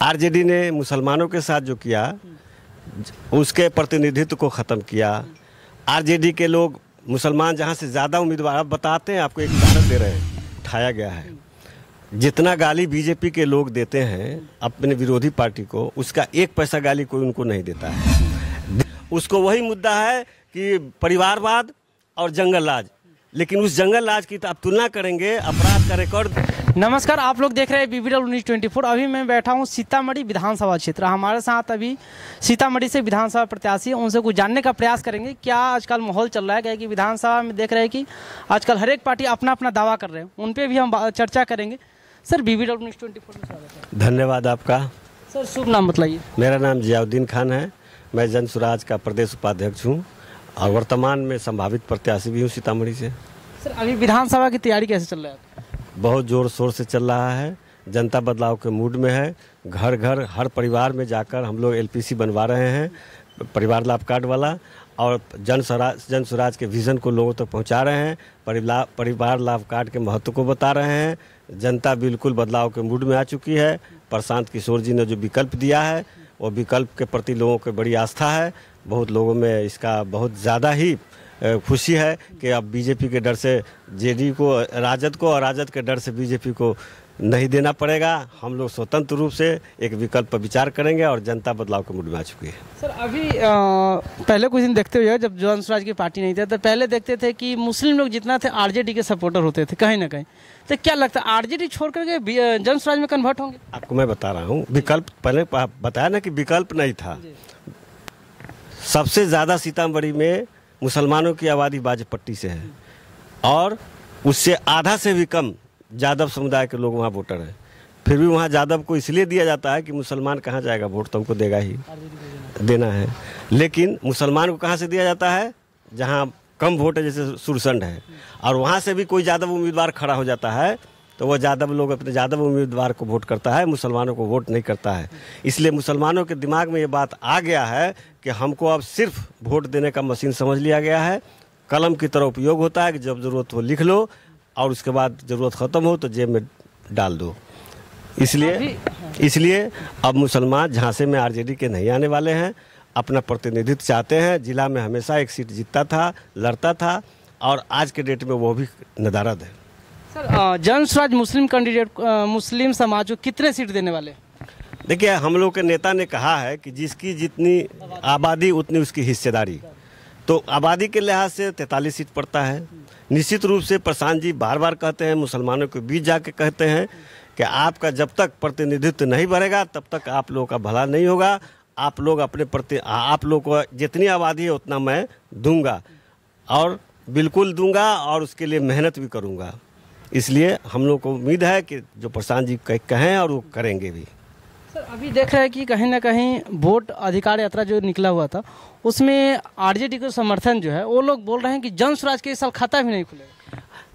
RJD ने मुसलमानों के साथ जो किया उसके प्रतिनिधित्व को ख़त्म किया। आरजेडी के लोग मुसलमान जहाँ से ज़्यादा उम्मीदवार, आप बताते हैं, आपको एक उदाहरण दे रहे हैं, उठाया गया है। जितना गाली बीजेपी के लोग देते हैं अपने विरोधी पार्टी को, उसका 1 पैसा गाली कोई उनको नहीं देता है। उसको वही मुद्दा है कि परिवारवाद और जंगल राज, लेकिन उस जंगल राज की तो आप तुलना करेंगे अपराध का रिकॉर्ड। नमस्कार, आप लोग देख रहे हैं BBW न्यूज़ 24। अभी मैं बैठा हूं सीतामढ़ी विधानसभा क्षेत्र। हमारे साथ अभी सीतामढ़ी से विधानसभा प्रत्याशी हैं, उनसे कुछ जानने का प्रयास करेंगे क्या आजकल माहौल चल रहा है। क्या कि विधानसभा में देख रहे हैं कि आजकल हर एक पार्टी अपना अपना दावा कर रहे हैं, उन पर भी हम चर्चा करेंगे। सर, BBW न्यूज़ 24 में स्वागत है। धन्यवाद आपका। सर, शुभ नाम बताइए। मेरा नाम जियाउद्दीन खान है, मैं जन स्वराज का प्रदेश उपाध्यक्ष हूँ और वर्तमान में संभावित प्रत्याशी भी हूँ सीतामढ़ी से। सर, अभी विधानसभा की तैयारी कैसे चल रहा है? बहुत ज़ोर शोर से चल रहा है, जनता बदलाव के मूड में है। घर घर हर परिवार में जाकर हम लोग LPC बनवा रहे हैं, परिवार लाभ कार्ड वाला, और जन स्वराज के विज़न को लोगों तक पहुंचा रहे हैं। परिवार लाभ कार्ड के महत्व को बता रहे हैं। जनता बिल्कुल बदलाव के मूड में आ चुकी है। प्रशांत किशोर जी ने जो विकल्प दिया है, वो विकल्प के प्रति लोगों को बड़ी आस्था है। बहुत लोगों में इसका बहुत ज़्यादा ही खुशी है कि अब बीजेपी के डर से जेडी को, राजद को, और राजद के डर से बीजेपी को नहीं देना पड़ेगा। हम लोग स्वतंत्र रूप से एक विकल्प पर विचार करेंगे और जनता बदलाव के मूड में आ चुकी है। सर, अभी पहले कुछ दिन देखते हुए, जब जन स्वराज की पार्टी नहीं थी तो पहले देखते थे कि मुस्लिम लोग जितना थे आरजेडी के सपोर्टर होते थे कहीं ना कहीं। तो क्या लगता है आरजेडी छोड़ करके जन स्वराज में कन्वर्ट होंगे? आपको मैं बता रहा हूँ, विकल्प पहले बताया ना कि विकल्प नहीं था। सबसे ज़्यादा सीतामढ़ी में मुसलमानों की आबादी बाजपट्टी से है और उससे आधा से भी कम यादव समुदाय के लोग वहाँ वोटर हैं। फिर भी वहाँ यादव को इसलिए दिया जाता है कि मुसलमान कहाँ जाएगा वोट, तो हमको देगा ही देना है। लेकिन मुसलमान को कहाँ से दिया जाता है? जहाँ कम वोट है, जैसे सुरसंड है, और वहाँ से भी कोई यादव उम्मीदवार खड़ा हो जाता है तो वो यादव लोग अपने यादव उम्मीदवार को वोट करता है, मुसलमानों को वोट नहीं करता है। इसलिए मुसलमानों के दिमाग में ये बात आ गया है कि हमको अब सिर्फ वोट देने का मशीन समझ लिया गया है। कलम की तरह उपयोग होता है कि जब ज़रूरत हो लिख लो और उसके बाद ज़रूरत ख़त्म हो तो जेब में डाल दो। इसलिए अब मुसलमान झांसे में आरजेडी के नहीं आने वाले हैं, अपना प्रतिनिधित्व चाहते हैं। जिला में हमेशा एक सीट जीतता था, लड़ता था, और आज के डेट में वो भी नदारद है। सर, जन स्वराज मुस्लिम कैंडिडेट मुस्लिम समाज को कितने सीट देने वाले? देखिए, हम लोग के नेता ने कहा है कि जिसकी जितनी आबादी उतनी उसकी हिस्सेदारी। तो आबादी के लिहाज से 43 सीट पड़ता है। निश्चित रूप से प्रशांत जी बार बार कहते हैं, मुसलमानों के बीच जाके कहते हैं कि आपका जब तक प्रतिनिधित्व नहीं बढ़ेगा तब तक आप लोगों का भला नहीं होगा। आप लोग अपने प्रति, आप लोग को जितनी आबादी है उतना मैं दूंगा, और बिल्कुल दूंगा, और उसके लिए मेहनत भी करूंगा। इसलिए हम लोग को उम्मीद है कि जो प्रशांत जी कहें और वो करेंगे भी। सर, अभी देख रहे हैं कि कहीं ना कहीं वोट अधिकार यात्रा जो निकला हुआ था उसमें आरजेडी का समर्थन जो है, वो लोग बोल रहे हैं कि जन स्वराज के इस साल खाता भी नहीं खुलेगा।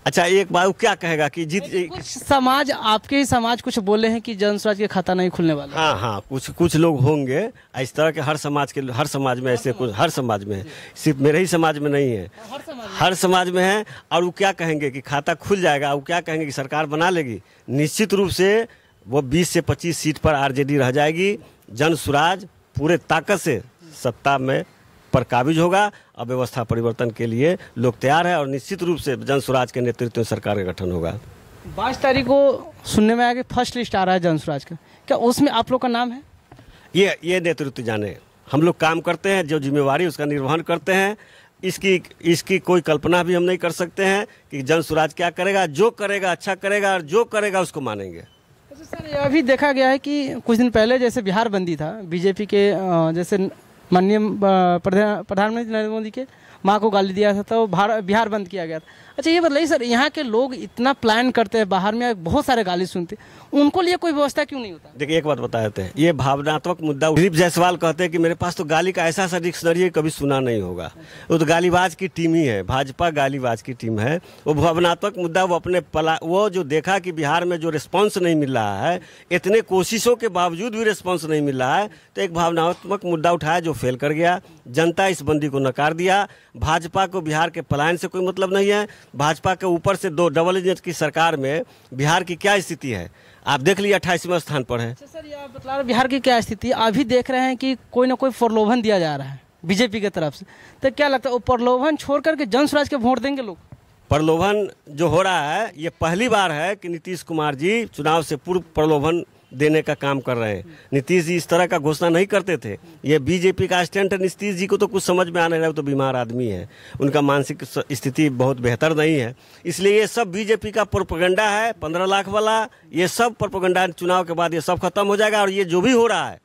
अच्छा, एक बात, वो क्या कहेगा कि कुछ समाज, आपके ही समाज कुछ बोले हैं कि जन स्वराज के खाता नहीं खुलने वाला। हाँ, कुछ लोग होंगे इस तरह के। हर समाज में ऐसे कुछ, हर समाज में है, सिर्फ मेरे ही समाज में नहीं है, हर समाज में है। और वो क्या कहेंगे कि खाता खुल जाएगा, वो क्या कहेंगे कि सरकार बना लेगी। निश्चित रूप से वो 20 से 25 सीट पर आरजेडी रह जाएगी। जन स्वराज पूरे ताकत से सत्ता में पर काबिज होगा। अब व्यवस्था परिवर्तन के लिए लोग तैयार है और निश्चित रूप से जन स्वराज के नेतृत्व में सरकार का गठन होगा। 22 तारीख को सुनने में आया कि फर्स्ट लिस्ट आ रहा है जन स्वराज का, क्या उसमें आप लोग का नाम है? ये नेतृत्व जाने, हम लोग काम करते हैं, जो जिम्मेवारी उसका निर्वहन करते हैं। इसकी कोई कल्पना भी हम नहीं कर सकते हैं कि जन स्वराज क्या करेगा। जो करेगा अच्छा करेगा, और जो करेगा उसको मानेंगे। अच्छा सर, यह भी देखा गया है कि कुछ दिन पहले जैसे बिहार बंदी था, बीजेपी के जैसे माननीय प्रधानमंत्री नरेंद्र मोदी के माँ को गाली दिया था तो बिहार बंद किया गया था। अच्छा, ये बताइए सर, यहाँ के लोग इतना प्लान करते हैं, बाहर में बहुत सारे गाली सुनते हैं, उनको लिए कोई व्यवस्था क्यों नहीं होता? देखिए, एक बात बता देते हैं, ये भावनात्मक मुद्दा। दिलीप जायसवाल कहते हैं कि मेरे पास तो गाली का ऐसा डिक्शनरी कभी सुना नहीं होगा। वो तो गालीबाज की टीम ही है, भाजपा गालीबाज की टीम है। वो भावनात्मक मुद्दा, वो अपने वो जो देखा कि बिहार में जो रिस्पॉन्स नहीं मिल रहा है, इतने कोशिशों के बावजूद भी रिस्पॉन्स नहीं मिल रहा है, तो एक भावनात्मक मुद्दा उठाया जो फेल कर गया। जनता इस बंदी को नकार दिया। भाजपा को बिहार के पलायन से कोई मतलब नहीं है। भाजपा के ऊपर से 2 डबल इंजन की सरकार में बिहार की क्या स्थिति है आप देख लीजिए, 28वें स्थान पर है। सर ये आप बता रहे बिहार की क्या स्थिति, अभी देख रहे हैं कि कोई ना कोई प्रलोभन दिया जा रहा है बीजेपी की तरफ से, तो क्या लगता है वो प्रलोभन छोड़ करके जन स्वराज के वोट देंगे लोग? प्रलोभन जो हो रहा है ये पहली बार है कि नीतीश कुमार जी चुनाव से पूर्व प्रलोभन देने का काम कर रहे हैं। नीतीश जी इस तरह का घोषणा नहीं करते थे, ये बीजेपी का स्टैंड है। नीतीश जी को तो कुछ समझ में आ नहीं रहा है, तो बीमार आदमी है, उनका मानसिक स्थिति बहुत बेहतर नहीं है, इसलिए ये सब बीजेपी का प्रोपेगेंडा है 15 लाख वाला। ये सब प्रोपेगेंडा चुनाव के बाद ये सब खत्म हो जाएगा। और ये जो भी हो रहा है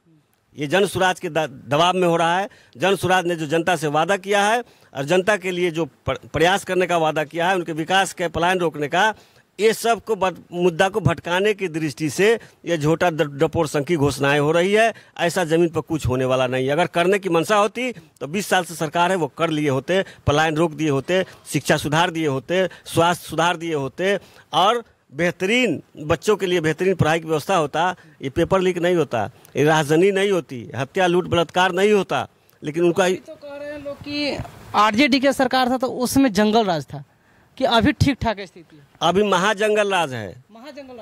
ये जन स्वराज के दबाव में हो रहा है। जन स्वराज ने जो जनता से वादा किया है और जनता के लिए जो प्रयास करने का वादा किया है, उनके विकास के पलायन रोकने का, ये सब को मुद्दा को भटकाने की दृष्टि से ये झोटा डपोर संघ की घोषणाएं हो रही है। ऐसा जमीन पर कुछ होने वाला नहीं है। अगर करने की मंशा होती तो 20 साल से सरकार है वो कर लिए होते, पलायन रोक दिए होते, शिक्षा सुधार दिए होते, स्वास्थ्य सुधार दिए होते और बेहतरीन बच्चों के लिए बेहतरीन पढ़ाई की व्यवस्था होता। ये पेपर लीक नहीं होता, ये राजधानी नहीं होती, हत्या लूट बलात्कार नहीं होता। लेकिन उनका तो कह रहे हैं लोग कि आरजेडी की सरकार था तो उसमें जंगल राज था, कि अभी ठीक ठाक स्थिति है? अभी महाजंगल राज है,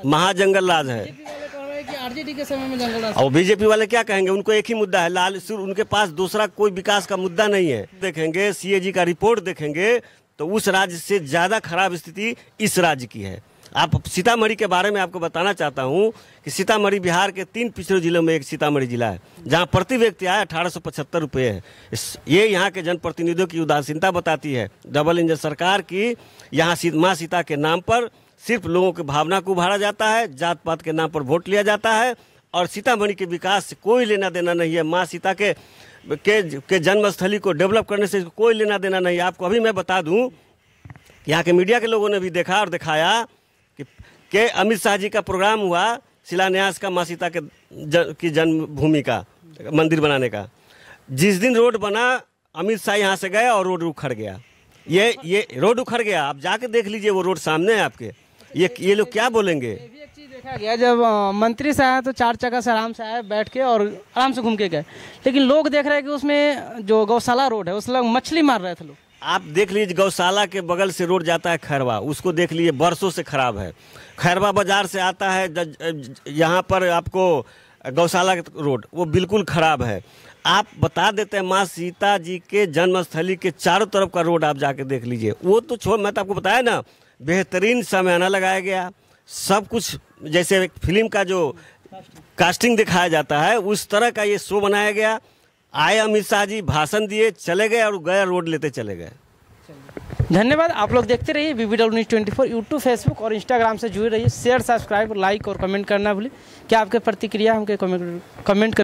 महाजंगल राज है। वाले कह रहे हैं कि आरजेडी के समय में जंगल राज। और बीजेपी वाले क्या कहेंगे, उनको एक ही मुद्दा है लाल सिर, उनके पास दूसरा कोई विकास का मुद्दा नहीं है। देखेंगे सीएजी का रिपोर्ट देखेंगे तो उस राज्य से ज्यादा खराब स्थिति इस राज्य की है। आप सीतामढ़ी के बारे में आपको बताना चाहता हूं कि सीतामढ़ी बिहार के 3 पिछड़े जिलों में एक सीतामढ़ी जिला है, जहां प्रति व्यक्ति आय 1875 रुपये है। ये यहाँ के जनप्रतिनिधियों की उदासीनता बताती है। डबल इंजन सरकार की यहाँ माँ सीता के नाम पर सिर्फ लोगों की भावना को उभारा जाता है, जात पात के नाम पर वोट लिया जाता है और सीतामढ़ी के विकास से कोई लेना देना नहीं है। माँ सीता के जन्मस्थली को डेवलप करने से कोई लेना देना नहीं है। आपको अभी मैं बता दूँ, यहाँ के मीडिया के लोगों ने भी देखा और दिखाया कि अमित शाह जी का प्रोग्राम हुआ शिलान्यास का, माँ सीता की जन्मभूमि का मंदिर बनाने का। जिस दिन रोड बना अमित शाह यहाँ से गए और रोड उखड़ गया। ये रोड उखड़ गया, आप जाके देख लीजिए, वो रोड सामने है आपके। ये लोग क्या बोलेंगे? एक चीज देखा गया, जब मंत्री से आए तो 4 जगह से आराम से आए, बैठ के और आराम से घूम के गए। लेकिन लोग देख रहे हैं कि उसमें जो गौशाला रोड है उसमें मछली मार रहे थे लोग। आप देख लीजिए, गौशाला के बगल से रोड जाता है खैरवा, उसको देख लीजिए, बरसों से खराब है। खैरवा बाजार से आता है यहाँ पर आपको गौशाला रोड, वो बिल्कुल खराब है। आप बता देते हैं माँ सीता जी के जन्मस्थली के चारों तरफ का रोड आप जाके देख लीजिए। वो तो छोड़, मैं तो आपको बताया ना, बेहतरीन शामियाना लगाया गया, सब कुछ जैसे एक फिल्म का जो कास्टिंग दिखाया जाता है उस तरह का ये शो बनाया गया। आए अमित शाह जी, भाषण दिए, चले गए और गए रोड लेते चले गए। धन्यवाद। आप लोग देखते रहिए BBW News 24, यूट्यूब, फेसबुक और इंस्टाग्राम से जुड़े रहिए। शेयर, सब्सक्राइब, लाइक और कमेंट करना भूलिए। क्या आपके प्रतिक्रिया हमके कमेंट कर